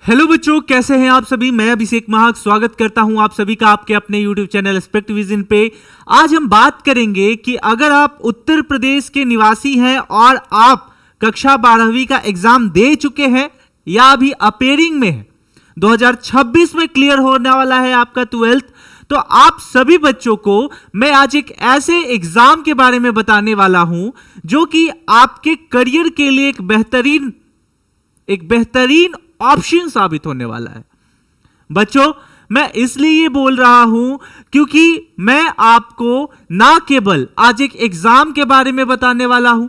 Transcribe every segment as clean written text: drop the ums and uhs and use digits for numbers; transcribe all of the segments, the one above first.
Hello बच्चों, कैसे हैं आप सभी। मैं अभिषेक महाक स्वागत करता हूं आप सभी का आपके अपने YouTube चैनल एस्पेक्ट विजन पे। आज हम बात करेंगे कि अगर आप उत्तर प्रदेश के निवासी हैं और आप कक्षा 12वीं का एग्जाम दे चुके हैं या अभी अपेयरिंग में है, 2026 में क्लियर होने वाला है आपका 12th, तो आप सभी बच्चों को मैं आज एक ऐसे एग्जाम के बारे में बताने वाला हूं जो कि आपके करियर के लिए एक बेहतरीन ऑप्शन साबित होने वाला है। बच्चों, मैं इसलिए ये बोल रहा हूं क्योंकि मैं आपको ना केवल आज एक एग्जाम के बारे में बताने वाला हूं,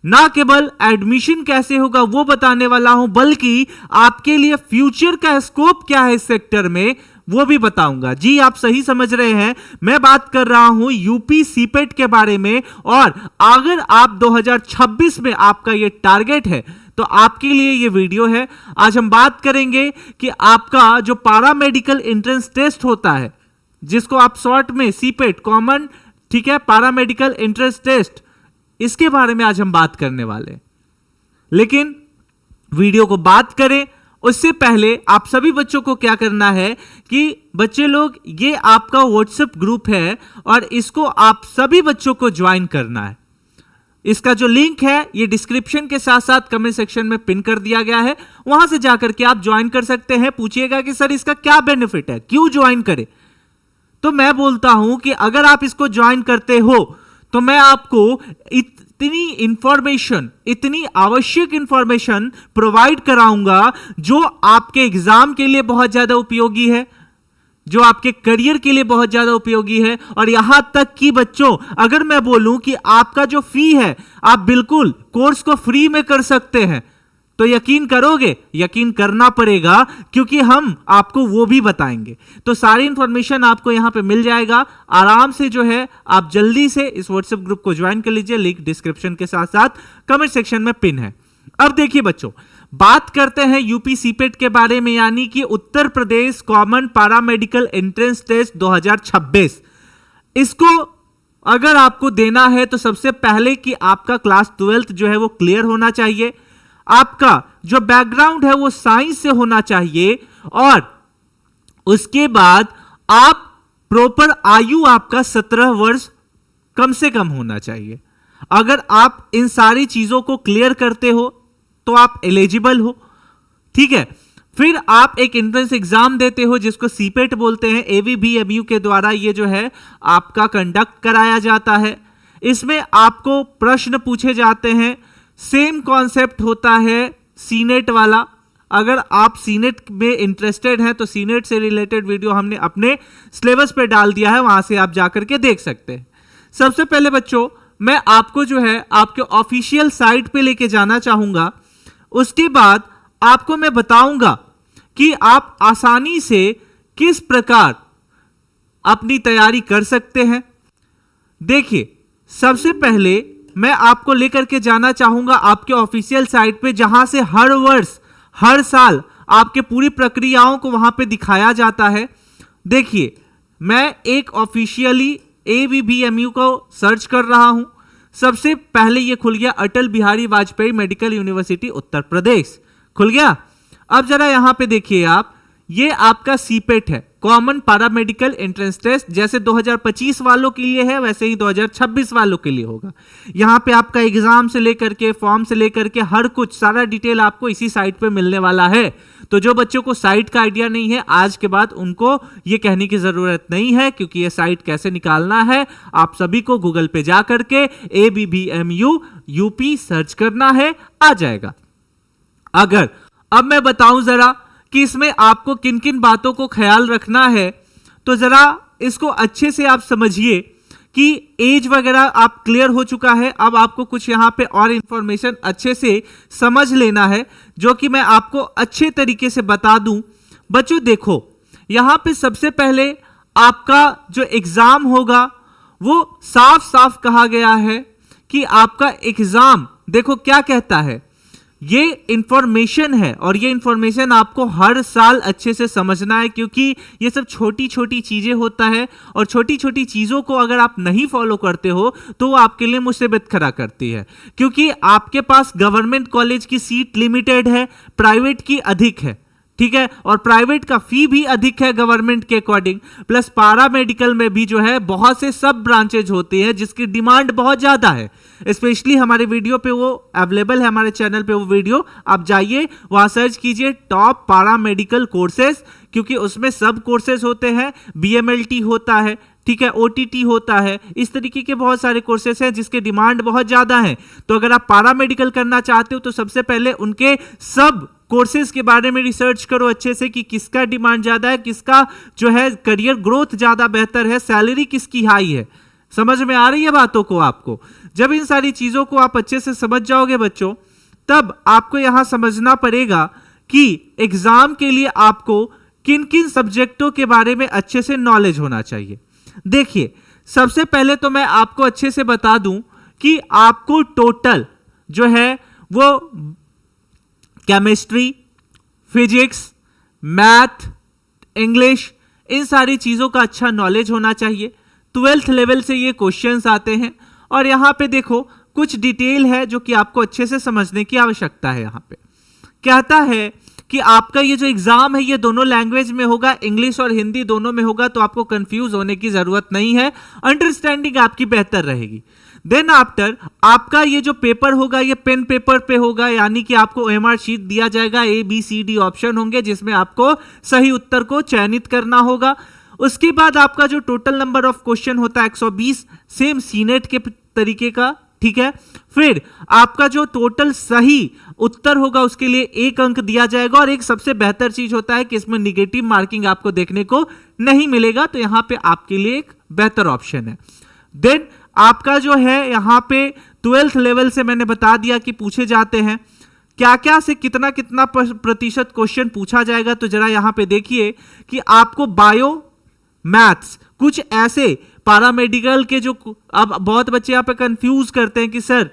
ना केवल एडमिशन कैसे होगा वो बताने वाला हूं, बल्कि आपके लिए फ्यूचर का स्कोप क्या है इस सेक्टर में वो भी बताऊंगा। जी, आप सही समझ रहे हैं, मैं बात कर रहा हूं यूपी सीपेट के बारे में। और अगर आप 2026 में आपका ये टारगेट है तो आपके लिए ये वीडियो है। आज हम बात करेंगे कि आपका जो पैरामेडिकल एंट्रेंस टेस्ट होता है, जिसको आप शॉर्ट में सीपेट कॉमन, ठीक है, पैरामेडिकल एंट्रेंस टेस्ट, इसके बारे में आज हम बात करने वाले हैं। लेकिन वीडियो को बात करें उससे पहले आप सभी बच्चों को क्या करना है कि बच्चे लोग, ये आपका व्हाट्सएप ग्रुप है और इसको आप सभी बच्चों को ज्वाइन करना है। इसका जो लिंक है ये डिस्क्रिप्शन के साथ साथ कमेंट सेक्शन में पिन कर दिया गया है, वहां से जाकर के आप ज्वाइन कर सकते हैं। पूछिएगा कि सर इसका क्या बेनिफिट है, क्यों ज्वाइन करें, तो मैं बोलता हूं कि अगर आप इसको ज्वाइन करते हो तो मैं आपको इतनी आवश्यक इंफॉर्मेशन प्रोवाइड कराऊंगा जो आपके एग्जाम के लिए बहुत ज्यादा उपयोगी है, जो आपके करियर के लिए बहुत ज्यादा उपयोगी है। और यहां तक कि बच्चों, अगर मैं बोलूं कि आपका जो फी है आप बिल्कुल कोर्स को फ्री में कर सकते हैं, तो यकीन करोगे? यकीन करना पड़ेगा, क्योंकि हम आपको वो भी बताएंगे। तो सारी इंफॉर्मेशन आपको यहां पे मिल जाएगा। आराम से जो है आप जल्दी से इस व्हाट्सएप ग्रुप को ज्वाइन कर लीजिए, लिंक डिस्क्रिप्शन के साथ साथ कमेंट सेक्शन में पिन है। अब देखिए बच्चों, बात करते हैं यूपी सीपेट के बारे में, यानी कि Uttar Pradesh common paramedical entrance test 2026। इसको अगर आपको देना है तो सबसे पहले कि आपका क्लास 12th जो है वो क्लियर होना चाहिए, आपका जो बैकग्राउंड है वो साइंस से होना चाहिए, और उसके बाद आप प्रॉपर आयु आपका 17 वर्ष कम से कम होना चाहिए। अगर आप इन सारी चीजों को क्लियर करते हो तो आप एलिजिबल हो, ठीक है। फिर आप एक एंट्रेंस एग्जाम देते हो जिसको सीपेट बोलते हैं, AVBMU के द्वारा ये जो है आपका कंडक्ट कराया जाता है। इसमें आपको प्रश्न पूछे जाते हैं, सेम कॉन्सेप्ट होता है सीनेट वाला। अगर आप सीनेट में इंटरेस्टेड हैं तो सीनेट से रिलेटेड वीडियो हमने अपने सिलेबस पे डाल दिया है, वहां से आप जाकर के देख सकते हैं। सबसे पहले बच्चों, मैं आपको जो है आपके ऑफिशियल साइट पे लेके जाना चाहूंगा। उसके बाद आपको मैं बताऊंगा कि आप आसानी से किस प्रकार अपनी तैयारी कर सकते हैं। देखिए, सबसे पहले मैं आपको लेकर के जाना चाहूंगा आपके ऑफिशियल साइट पे, जहां से हर वर्ष हर साल आपके पूरी प्रक्रियाओं को वहां पे दिखाया जाता है। देखिए, मैं एक ऑफिशियली AVBMU को सर्च कर रहा हूं। सबसे पहले ये खुल गया अटल बिहारी वाजपेयी मेडिकल यूनिवर्सिटी उत्तर प्रदेश, खुल गया। अब जरा यहां पे देखिए आप, ये आपका सीपेट है, कॉमन पैरामेडिकल एंट्रेंस टेस्ट। जैसे 2025 वालों के लिए है वैसे ही 2026 वालों के लिए होगा। यहां पे आपका एग्जाम से लेकर के फॉर्म से लेकर के हर कुछ सारा डिटेल आपको इसी साइट पे मिलने वाला है। तो जो बच्चों को साइट का आइडिया नहीं है, आज के बाद उनको ये कहने की जरूरत नहीं है, क्योंकि ये साइट कैसे निकालना है आप सभी को गूगल पे जा करके AVBMU UP सर्च करना है, आ जाएगा। अगर अब मैं बताऊं जरा कि इसमें आपको किन किन बातों को ख्याल रखना है, तो जरा इसको अच्छे से आप समझिए कि एज वगैरह आप क्लियर हो चुका है। अब आपको कुछ यहां पे और इंफॉर्मेशन अच्छे से समझ लेना है, जो कि मैं आपको अच्छे तरीके से बता दूं। बच्चों देखो, यहां पे सबसे पहले आपका जो एग्जाम होगा वो साफ साफ कहा गया है कि आपका एग्जाम, देखो क्या कहता है, ये इंफॉर्मेशन है और ये इंफॉर्मेशन आपको हर साल अच्छे से समझना है, क्योंकि ये सब छोटी छोटी चीजें होता है और छोटी छोटी चीजों को अगर आप नहीं फॉलो करते हो तो वो आपके लिए मुसीबत खड़ा करती है। क्योंकि आपके पास गवर्नमेंट कॉलेज की सीट लिमिटेड है, प्राइवेट की अधिक है, ठीक है, और प्राइवेट का फी भी अधिक है गवर्नमेंट के अकॉर्डिंग, प्लस पारा मेडिकल में भी जो है बहुत से सब ब्रांचेज होती है जिसकी डिमांड बहुत ज्यादा है। स्पेशली हमारे वीडियो पे वो अवेलेबल है, हमारे चैनल पे वो वीडियो, आप जाइए वहां सर्च कीजिए टॉप पारा मेडिकल कोर्सेज, क्योंकि उसमें सब कोर्सेज होते हैं, बीएमएलटी होता है, ठीक है, ओटीटी होता है, इस तरीके के बहुत सारे कोर्सेज हैं जिसके डिमांड बहुत ज्यादा है। तो अगर आप पारा मेडिकल करना चाहते हो तो सबसे पहले उनके सब कोर्सेज के बारे में रिसर्च करो अच्छे से कि किसका डिमांड ज्यादा है, किसका जो है करियर ग्रोथ ज्यादा बेहतर है, सैलरी किसकी हाई है। समझ में आ रही है बातों को आपको? जब इन सारी चीजों को आप अच्छे से समझ जाओगे बच्चों, तब आपको यहां समझना पड़ेगा कि एग्जाम के लिए आपको किन किन सब्जेक्टों के बारे में अच्छे से नॉलेज होना चाहिए। देखिए, सबसे पहले तो मैं आपको अच्छे से बता दूं कि आपको टोटल जो है वो केमिस्ट्री, फिजिक्स, मैथ, इंग्लिश, इन सारी चीजों का अच्छा नॉलेज होना चाहिए। 12th लेवल से ये क्वेश्चंस आते हैं और यहां पे देखो कुछ डिटेल है जो कि आपको अच्छे से समझने की आवश्यकता है। यहां पे कहता है कि आपका ये जो एग्जाम है ये दोनों लैंग्वेज में होगा, इंग्लिश और हिंदी दोनों में होगा, तो आपको कंफ्यूज होने की जरूरत नहीं है, अंडरस्टैंडिंग आपकी बेहतर रहेगी। देन आफ्टर आपका ये जो पेपर होगा ये पेन पेपर पे होगा, यानी कि आपको ओएमआर शीट दिया जाएगा, ABCD ऑप्शन होंगे जिसमें आपको सही उत्तर को चयनित करना होगा। उसके बाद आपका जो टोटल नंबर ऑफ क्वेश्चन होता है 120, सेम सीनेट के तरीके का, ठीक है। फिर आपका जो टोटल सही उत्तर होगा उसके लिए 1 अंक दिया जाएगा, और एक सबसे बेहतर चीज होता है कि इसमें निगेटिव मार्किंग आपको देखने को नहीं मिलेगा, तो यहां पे आपके लिए एक बेहतर ऑप्शन है। देन आपका जो है यहां पे 12th लेवल से मैंने बता दिया कि पूछे जाते हैं क्या क्या से कितना कितना प्रतिशत क्वेश्चन पूछा जाएगा। तो जरा यहां पे देखिए कि आपको बायो, मैथ्स, कुछ ऐसे पैरामेडिकल के जो, अब बहुत बच्चे यहाँ पे कंफ्यूज करते हैं कि सर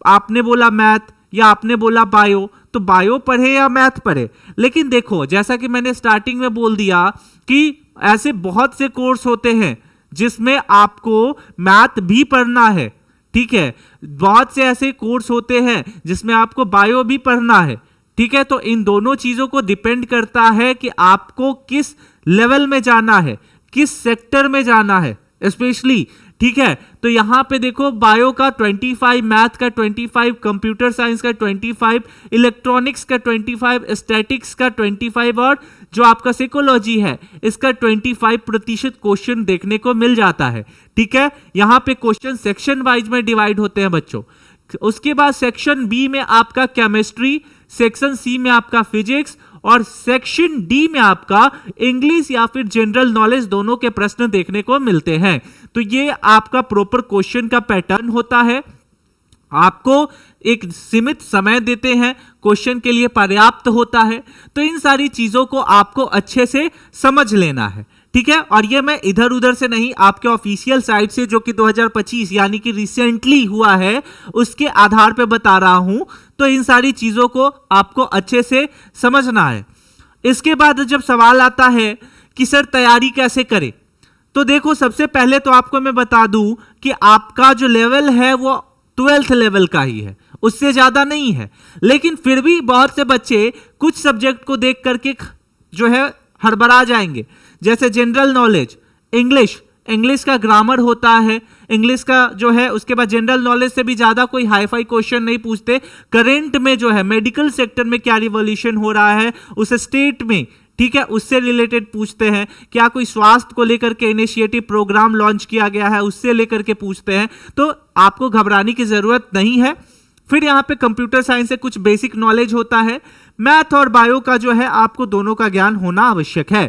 आपने बोला मैथ या आपने बोला बायो, तो बायो पढ़े या मैथ पढ़े। लेकिन देखो, जैसा कि मैंने स्टार्टिंग में बोल दिया कि ऐसे बहुत से कोर्स होते हैं जिसमें आपको मैथ भी पढ़ना है, ठीक है, बहुत से ऐसे कोर्स होते हैं जिसमें आपको बायो भी पढ़ना है, ठीक है। तो इन दोनों चीजों को डिपेंड करता है कि आपको किस लेवल में जाना है, किस सेक्टर में जाना है स्पेशली, ठीक है। तो यहां पे देखो बायो का 25, मैथ का 25, कंप्यूटर साइंस का 25, इलेक्ट्रॉनिक्स का 25, स्टैटिक्स का 25, और जो आपका साइकोलॉजी है इसका 25% क्वेश्चन देखने को मिल जाता है, ठीक है। यहां पे क्वेश्चन सेक्शन वाइज में डिवाइड होते हैं बच्चों। उसके बाद सेक्शन बी में आपका केमिस्ट्री, सेक्शन सी में आपका फिजिक्स, और सेक्शन डी में आपका इंग्लिश या फिर जनरल नॉलेज दोनों के प्रश्न देखने को मिलते हैं। तो ये आपका प्रॉपर क्वेश्चन का पैटर्न होता है। आपको एक सीमित समय देते हैं, क्वेश्चन के लिए पर्याप्त होता है। तो इन सारी चीजों को आपको अच्छे से समझ लेना है, ठीक है। और ये मैं इधर उधर से नहीं, आपके ऑफिशियल साइट से जो कि 2025 यानी कि रिसेंटली हुआ है उसके आधार पे बता रहा हूं। तो इन सारी चीजों को आपको अच्छे से समझना है। इसके बाद जब सवाल आता है कि सर तैयारी कैसे करें, तो देखो सबसे पहले तो आपको मैं बता दूं कि आपका जो लेवल है वो 12th लेवल का ही है, उससे ज्यादा नहीं है। लेकिन फिर भी बहुत से बच्चे कुछ सब्जेक्ट को देख करके जो है हड़बड़ा जाएंगे, जैसे जनरल नॉलेज, इंग्लिश का ग्रामर होता है, इंग्लिश का जो है, उसके बाद जनरल नॉलेज से भी ज्यादा कोई हाई फाई क्वेश्चन नहीं पूछते। करंट में जो है मेडिकल सेक्टर में क्या रिवॉल्यूशन हो रहा है उस स्टेट में, ठीक है, उससे रिलेटेड पूछते हैं। क्या कोई स्वास्थ्य को लेकर के इनिशिएटिव प्रोग्राम लॉन्च किया गया है उससे लेकर के पूछते हैं। तो आपको घबराने की जरूरत नहीं है। फिर यहां पे कंप्यूटर साइंस से कुछ बेसिक नॉलेज होता है। मैथ और बायो का जो है आपको दोनों का ज्ञान होना आवश्यक है।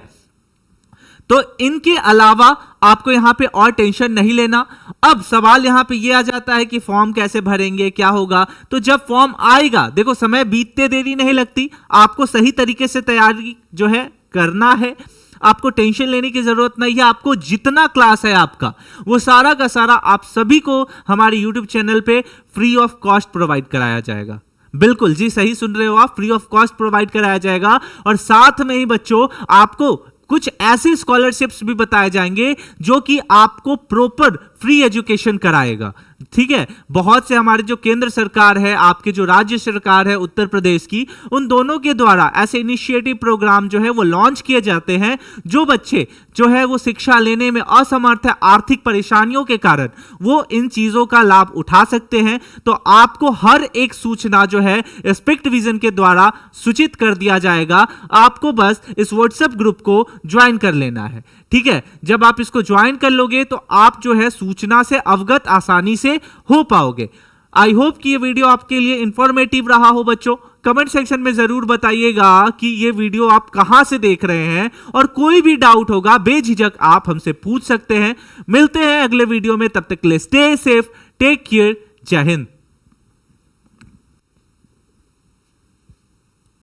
तो इनके अलावा आपको यहां पे और टेंशन नहीं लेना। अब सवाल यहां पे ये आ जाता है कि फॉर्म कैसे भरेंगे, क्या होगा। तो जब फॉर्म आएगा, देखो समय बीतते देरी नहीं लगती, आपको सही तरीके से तैयारी जो है करना है, आपको टेंशन लेने की जरूरत नहीं है। आपको जितना क्लास है आपका वो सारा का सारा आप सभी को हमारे YouTube चैनल पे फ्री ऑफ कॉस्ट प्रोवाइड कराया जाएगा। बिल्कुल जी, सही सुन रहे हो आप, फ्री ऑफ कॉस्ट प्रोवाइड कराया जाएगा। और साथ में ही बच्चों आपको कुछ ऐसे स्कॉलरशिप्स भी बताए जाएंगे जो कि आपको प्रॉपर फ्री एजुकेशन कराएगा। ठीक है, बहुत से हमारे जो केंद्र सरकार है, आपके जो राज्य सरकार है उत्तर प्रदेश की, उन दोनों के द्वारा ऐसे इनिशिएटिव प्रोग्राम जो है वो लॉन्च किए जाते हैं। जो बच्चे जो है वो शिक्षा लेने में असमर्थ है आर्थिक परेशानियों के कारण, वो इन चीजों का लाभ उठा सकते हैं। तो आपको हर एक सूचना जो है एस्पेक्ट विजन के द्वारा सूचित कर दिया जाएगा। आपको बस इस व्हाट्सएप ग्रुप को ज्वाइन कर लेना है। ठीक है, जब आप इसको ज्वाइन कर लोगे तो आप जो है सूचना से अवगत आसानी से हो पाओगे। आई होप कि ये वीडियो आपके लिए इंफॉर्मेटिव रहा हो बच्चों। कमेंट सेक्शन में जरूर बताइएगा कि ये वीडियो आप कहां से देख रहे हैं, और कोई भी डाउट होगा बेझिझक आप हमसे पूछ सकते हैं। मिलते हैं अगले वीडियो में, तब तक के लिए स्टे सेफ, टेक केयर, जय हिंद।